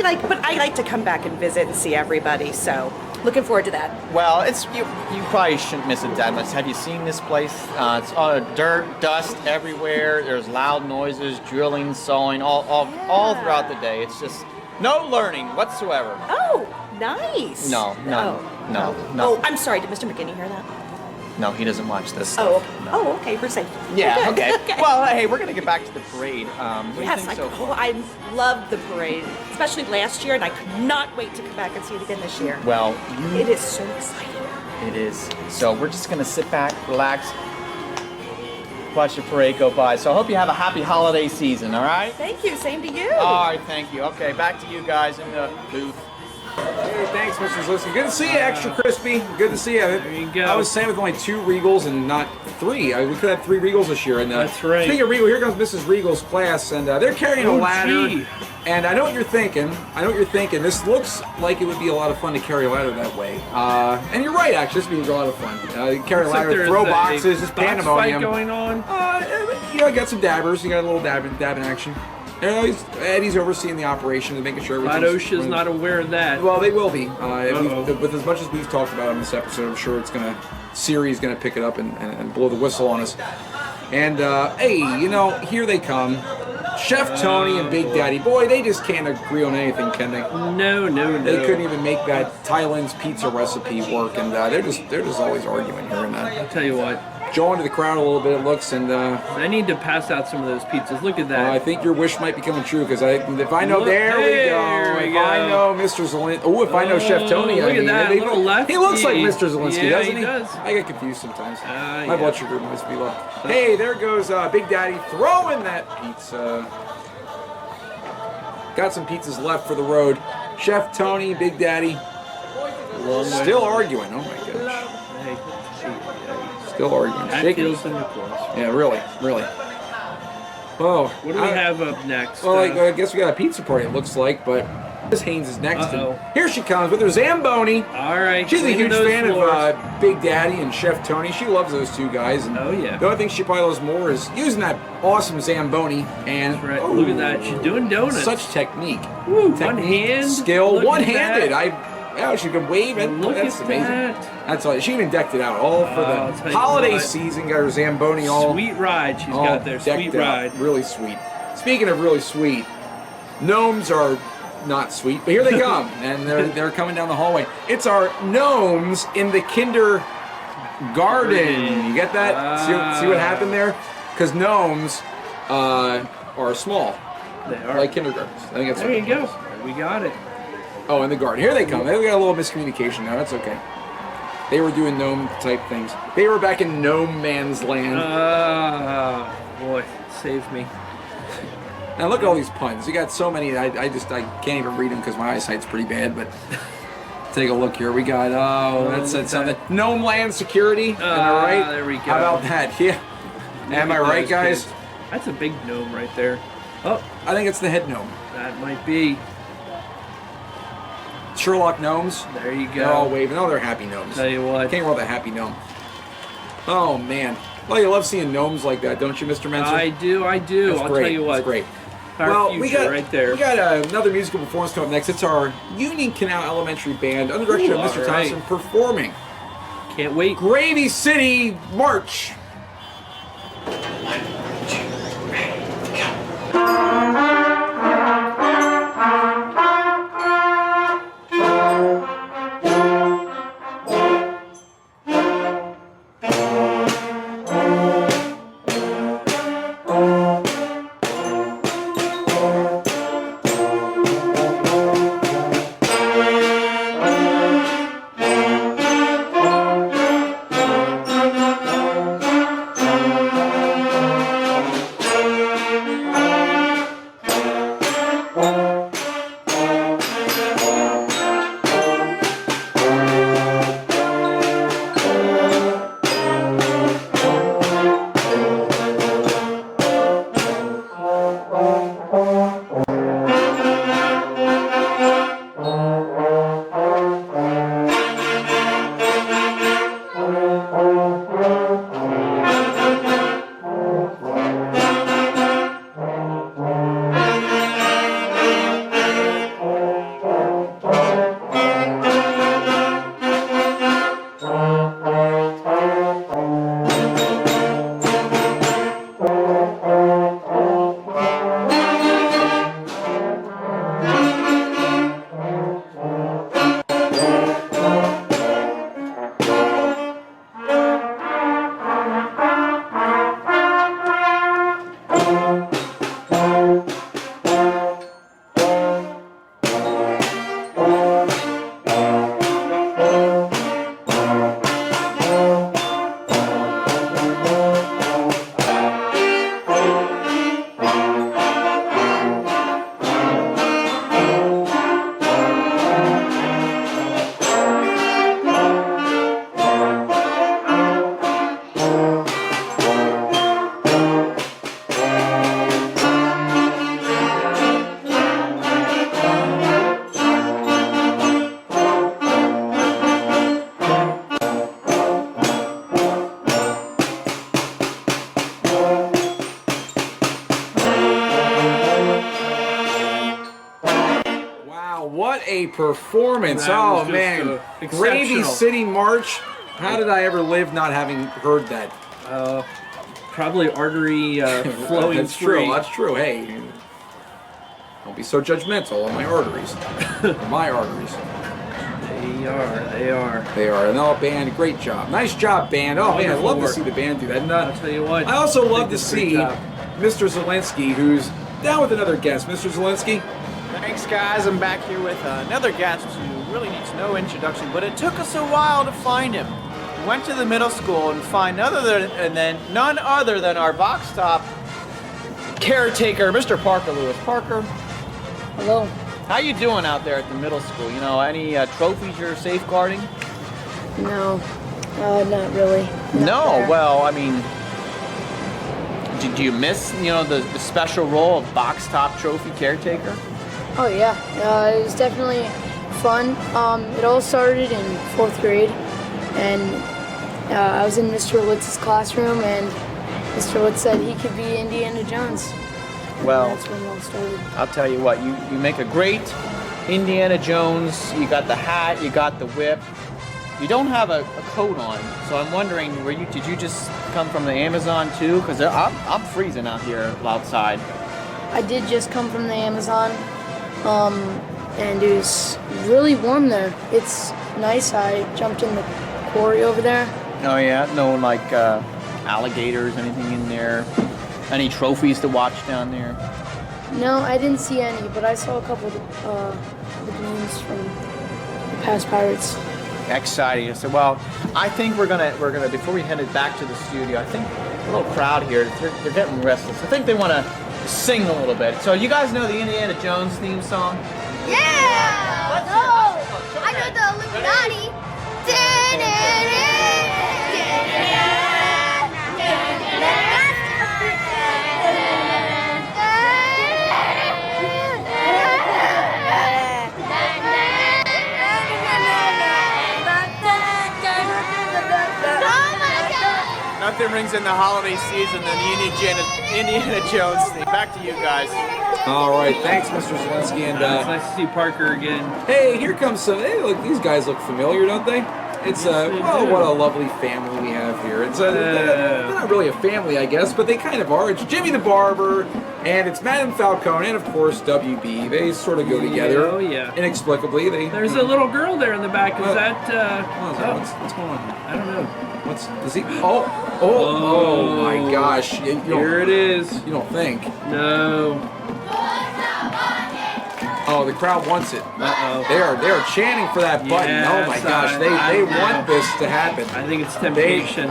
like to come back and visit and see everybody. So, looking forward to that. Well, you probably shouldn't miss it that much. Have you seen this place? It's all dirt, dust everywhere. There's loud noises, drilling, sawing, all throughout the day. It's just no learning whatsoever. Oh, nice. No, none. No. Oh, I'm sorry. Did Mr. McKinney hear that? No, he doesn't watch this Oh, stuff. No. oh, okay. We're safe. Yeah, Good. okay. Well, hey, we're going to get back to the parade. What do you Yes, think so far? I loved the parade, especially last year, and I could not wait to come back and see it again this year. Well, it is so exciting. It is. So we're just going to sit back, relax, watch the parade go by. So I hope you have a happy holiday season, all right? Thank you. Same to you. All right, thank you. Okay, back to you guys in the booth. Hey, thanks Thanks, Mr. Zelinsky. Good to see you, Extra Crispy. Good to see you. There you go. I was saying with only 2 Regals and not 3. We could have 3 Regals this year. And, That's right. Speaking of Regal, here comes Mrs. Regal's class, and they're carrying a ladder. gee. And I know what you're thinking. This looks like it would be a lot of fun to carry a ladder that way. And you're right, actually. This would be a lot of fun. You carry a ladder, throw boxes, just pandemonium. Fight going on. You got some dabbers. You got a little dabbing action. Eddie's overseeing the operation and making sure everything's... OSHA's not aware of that. Well, they will be. With as much as we've talked about in this episode, I'm sure Siri's gonna pick it up and blow the whistle on us. And hey, here they come. Chef Tony and Big Daddy. Boy, they just can't agree on anything, can they? No. They couldn't even make that Thailand's pizza recipe work, and they're just always arguing here and that. I'll tell you what. Jawing to the crowd a little bit, it looks, and I need to pass out some of those pizzas. Look at that. I think your wish might be coming true, because if I know, there we go. I know Mr. Zelinsky. Oh, if I know Chef Tony, look at that, little lefty. He looks like Mr. Zelinsky, doesn't he? Does. I get confused sometimes. My blood sugar must be low. Hey, there goes Big Daddy throwing that pizza. Got some pizzas left for the road. Chef Tony, Big Daddy, still arguing. Oh my gosh. Still arguing. That Shaking. feels in the close. Yeah, really. Oh. What do we have up next? Well, I guess we got a pizza party, it looks like, but Miss Haynes is next. And here she comes with her Zamboni. All right. She's a huge fan of Big Daddy and Chef Tony. She loves those two guys. And oh, yeah. The only thing she probably loves more is using that awesome Zamboni. And that's right. Look at that. She's doing donuts. Such technique. Woo, one hand. Skill. One-handed. She can wave it. Look That's at amazing. that. That's all. She even decked it out all for the holiday season. Got her Zamboni all. Sweet ride she's got there. Sweet ride. Really sweet. Speaking of really sweet, gnomes are not sweet, but here they come, and they're coming down the hallway. It's our gnomes in the kindergarten. You get that? See what happened there? Because gnomes are small. They are like kindergartens. I think that's there. You go. We got it. Oh, in the garden. Here they come. They got a little miscommunication now. That's okay. They were doing gnome type things. They were back in gnome man's land. Boy, save me. Now look at all these puns. You got so many. I can't even read them because my eyesight's pretty bad. But take a look here. We got that said something. Gnome land security. Am I right? There we go. How about that? Yeah. Am I right, guys? Kids. That's a big gnome right there. Oh, I think it's the head gnome. That might be. Sherlock gnomes. There you go. They're all waving. Oh, they're happy gnomes. Tell you what. Can't roll the happy gnome. Oh man. Well, you love seeing gnomes like that, don't you, Mr. Menzer? I do. That's I'll great. tell you what. That's great. We got right there. We got another musical performance coming up next. It's our Union Canal Elementary Band under the direction of Mr. Thompson performing. Can't wait. Gravy City March. a performance. That Oh, was just, man. exceptional. Gravy City March. How did I ever live not having heard that? Probably artery flowing That's free. true. That's true. Hey, don't be so judgmental on my arteries. My arteries. They are. They are. And oh, band, great job. Nice job, band. Oh, man, I love to work. see the band do that. And, I'll tell you what. I also they love did to a great see job. Mr. Zelensky, who's down with another guest. Mr. Zelensky? Thanks, guys. I'm back here with another guest who really needs no introduction, but it took us a while to find him. We went to the middle school and find none other than our box top caretaker, Mr. Parker Lewis. Parker, Hello. how you doing out there at the middle school? You know, any trophies you're safeguarding? No, not really. Not No. there. Well, I mean, did you miss, the special role of box top trophy caretaker? Oh yeah, it was definitely fun. It all started in 4th grade, and I was in Mr. Litz's classroom, and Mr. Litz said he could be Indiana Jones. Well, That's when it all started. I'll tell you what, you make a great Indiana Jones. You got the hat, you got the whip. You don't have a coat on, so I'm wondering, did you just come from the Amazon too? Because I'm freezing out here outside. I did just come from the Amazon, and it was really warm there. It's nice. I jumped in the quarry over there. Oh yeah, no alligators, anything in there? Any trophies to watch down there? No, I didn't see any, but I saw a couple of balloons from the past pirates. Exciting. So, well, I think we're gonna before we head back to the studio, I think a little crowd here, they're getting restless. I think they want to sing a little bit. So you guys know the Indiana Jones theme song? Yeah! Oh, I know the Illuminati. Nothing rings in the holiday season than the Indiana Jones theme. Back to you guys. All right. Thanks, Mr. Zelensky. And It's nice to see Parker again. hey, here comes some. Hey, look, these guys look familiar, don't they? It's Yes, they do. what a lovely family we have here. It's they're not really a family, I guess, but they kind of are. It's Jimmy the Barber, and it's Madame Falcon, and of course WB. They sort of go together. Oh, yeah. Inexplicably, There's a little girl there in the back. Is that? What's going on? I don't know. Does he? Oh my gosh! Here it is. You don't think? No. Oh, the crowd wants it. Uh-oh. They are chanting for that button. Yes, oh my gosh, I they know. want this to happen. I think it's temptation.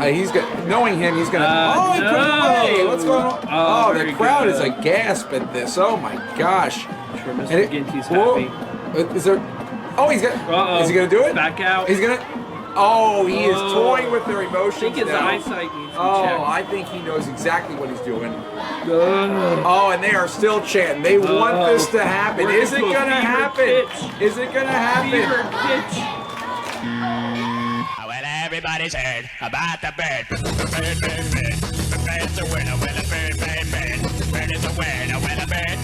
Knowing him, he's gonna. He put it away. What's going on? Oh, the very crowd good. is aghast at this. Oh my gosh. I'm sure Mr. Ginty's happy. Is there? Oh, he's gonna. Uh-oh. Is he gonna do it? Back out. He's gonna. Oh, he is toying with their emotions. I think his now. eyesight needs to Oh, check. I think he knows exactly what he's doing. Oh, and they are still chanting. They want this to happen. We're Is it into a gonna fever happen? pitch. Is it gonna happen? Fever pitch. Well, everybody's heard about the bird. The bird. The bird's a winner. Well, a bird. The bird is a winner. Well, a bird.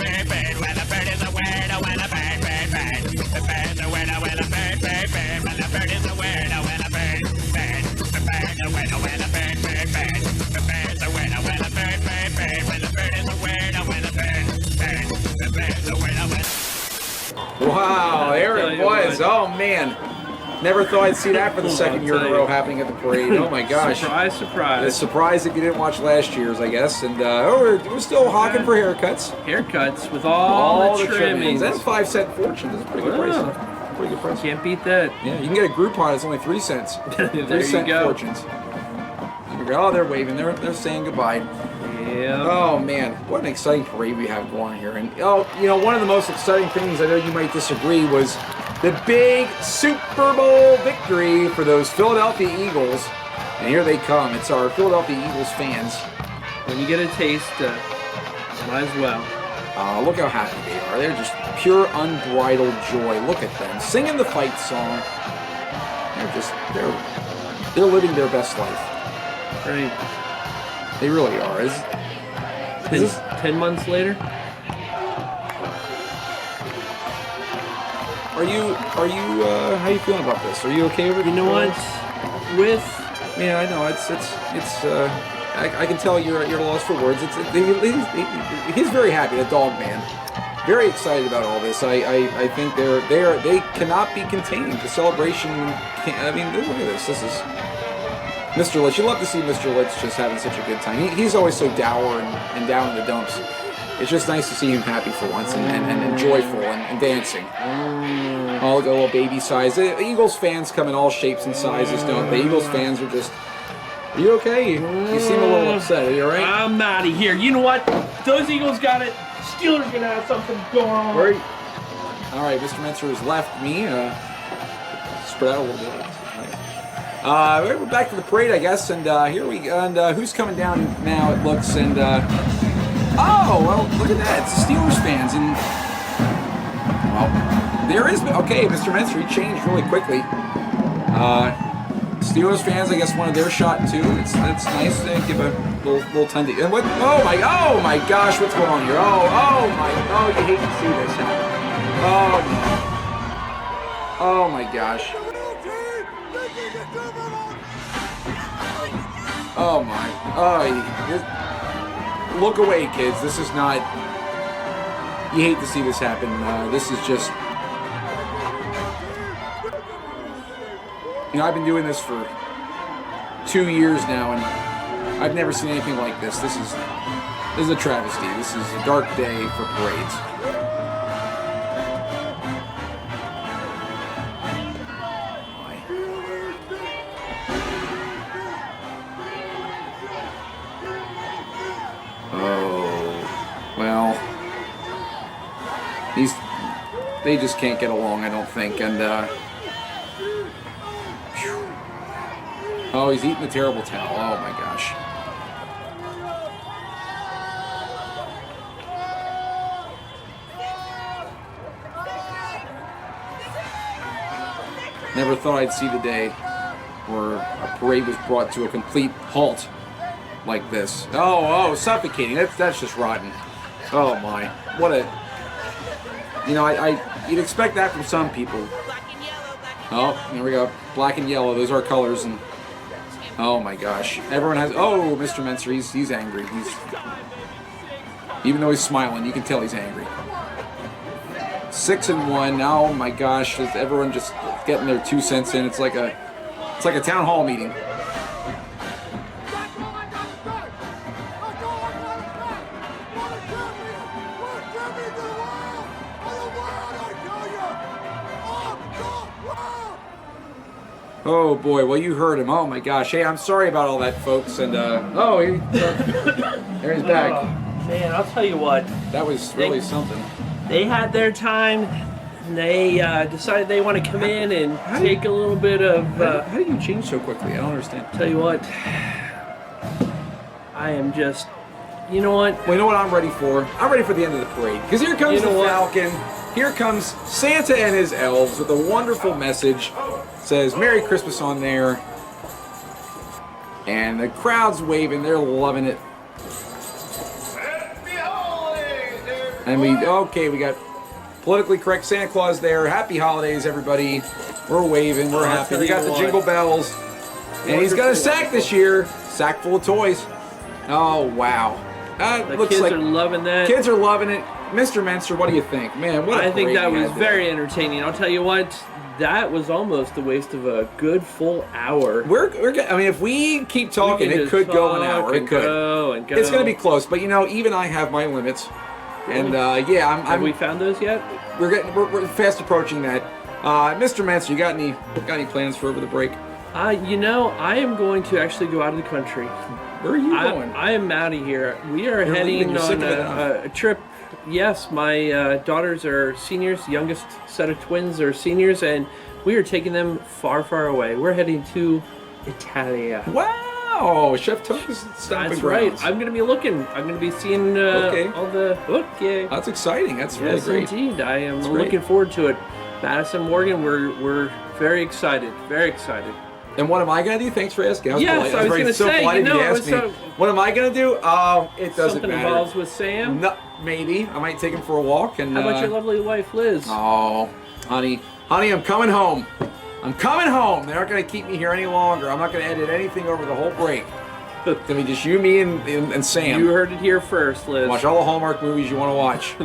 Well, a bird is a winner. Well, a bird. The bird's a winner. Well, a bird. Well, a bird is a winner. Well, a bird. The bird's a winner. Well, a bird. The bird's a winner. Well, a bird. Well, a bird is a winner. Well, a bird. The bird's a winner. Wow, there I'll it tell you was. what. Oh man. Never thought I'd see that for the second year in a row happening at the parade. Oh my gosh. Surprise, A surprise. surprise if you didn't watch last year's, I guess. And we're still hawking for haircuts. Haircuts with all the trimmings. And 5-cent fortune. That's a pretty good price. Wow. Pretty good price. Can't beat that. Yeah, you can get a Groupon. It's only 3 cents. There 3-cent you go. fortunes. Oh, they're waving. They're saying goodbye. Yeah. Oh man, what an exciting parade we have going here. And one of the most exciting things, I know you might disagree, was the big Super Bowl victory for those Philadelphia Eagles. And here they come. It's our Philadelphia Eagles fans. When you get a taste, might as well. Look how happy they are. They're just pure unbridled joy. Look at them singing the fight song. They're living their best life. Right. They really are. Is this 10 months later? Are you? How you feeling about this? Are you okay with it? You know what? With Yeah, I know. It's. I can tell you're at your loss for words. He's very happy. The dog man, very excited about all this. I think they cannot be contained. The celebration. I mean, look at this. This is Mr. Litch. You love to see Mr. Litch just having such a good time. He's always so dour and down in the dumps. It's just nice to see him happy for once and joyful and dancing. All the little baby size. The Eagles fans come in all shapes and sizes, don't they? Eagles fans are just. Are you okay? You seem a little upset. Are you alright? I'm out of here. You know what? Those Eagles got it. Steelers gonna have something going on. Right. All right, Mr. Menser has left me. Spread out a little bit. We're back to the parade, I guess, and here we go. And who's coming down now? It looks and oh well, look at that. It's the Steelers fans, and well, there is okay. Mr. Menser, he changed really quickly. Steelers fans, I guess, wanted their shot too. It's nice to give a little time to. And what? Oh my gosh, what's going on here? Oh, you hate to see this happen. Oh my gosh. Oh my. Look away, kids. This is not. You hate to see this happen. This is just. You know, I've been doing this for 2 years now, and I've never seen anything like this. This is a travesty. This is a dark day for parades. They just can't get along, I don't think, and oh, he's eating a terrible towel. Oh my gosh. Never thought I'd see the day where a parade was brought to a complete halt like this. Oh, suffocating. That's just rotten. Oh my. What a. You know, you'd expect that from some people. Oh, here we go. Black and yellow. Those are our colors, and oh my gosh, everyone has. Oh, Mr. Menser, he's angry. Even though he's smiling, you can tell he's angry. 6-1. Oh my gosh, is everyone just getting their 2 cents in? It's like a town hall meeting. Oh boy, well you heard him. Oh my gosh. Hey, I'm sorry about all that, folks. And there he's back. Oh, man, I'll tell you what. That was really something. They had their time. They decided they want to come in and take a little bit of. How do you change so quickly? I don't understand. Tell you what. I am just. You know what? Well, you know what I'm ready for? I'm ready for the end of the parade. Because here comes the Falcon. Here comes Santa and his elves with a wonderful message. It says Merry Christmas on there. And the crowd's waving. They're loving it. And we got politically correct Santa Claus there. Happy holidays, everybody. We're waving. We're happy. We got the jingle bells. And he's got a sack this year. Sack full of toys. Oh, wow. The looks kids like are loving that. Kids are loving it. Mr. Menser, what do you think? Man, what a I think parade that we was had very entertaining. I'll tell you what, that was almost a waste of a good full hour. I mean, if we keep talking, it could go an hour. It could. Go and go. It's going to be close, but you know, even I have my limits. And have we found those yet? We're fast approaching that. Mr. Menser, you got any plans for over the break? You know, I am going to actually go out of the country. Where are you going? I am out of here. We are heading on a trip. Yes, my daughters are seniors. The youngest set of twins are seniors, and we are taking them far, far away. We're heading to Italia. Wow, Chef Toka's stomping That's grounds. right. I'm going to be looking. I'm going to be seeing all the. Okay. That's exciting. That's really great. Yes, indeed. I am looking forward to it. Madison, Morgan, we're very excited. Very excited. And what am I going to do? Thanks for asking. I was going to say, polite you asked me. What am I going to do? It doesn't something matter. involves with Sam? No, maybe. I might take him for a walk. And how about your lovely wife, Liz? Oh, honey, I'm coming home. I'm coming home. They're not going to keep me here any longer. I'm not going to edit anything over the whole break. It's going to be just you, me, and Sam. You heard it here first, Liz. Watch all the Hallmark movies you want to watch.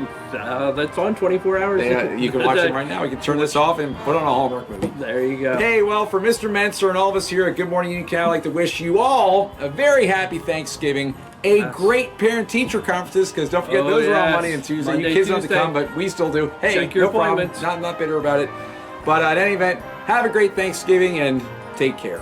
That's on 24 hours. Yeah, you can watch them right now. You can turn this off and put on a Hallmark movie. There you go. Hey, well, for Mr. Menser and all of us here at Good Morning Union Canal, I'd like to wish you all a very happy Thanksgiving. Great parent-teacher conferences, because don't forget, those are on Monday and Tuesday. Monday, You kids don't have to Tuesday. come, but we still do. Hey, Check your no problem. appointments. Not bitter about it. But at any event, have a great Thanksgiving and take care.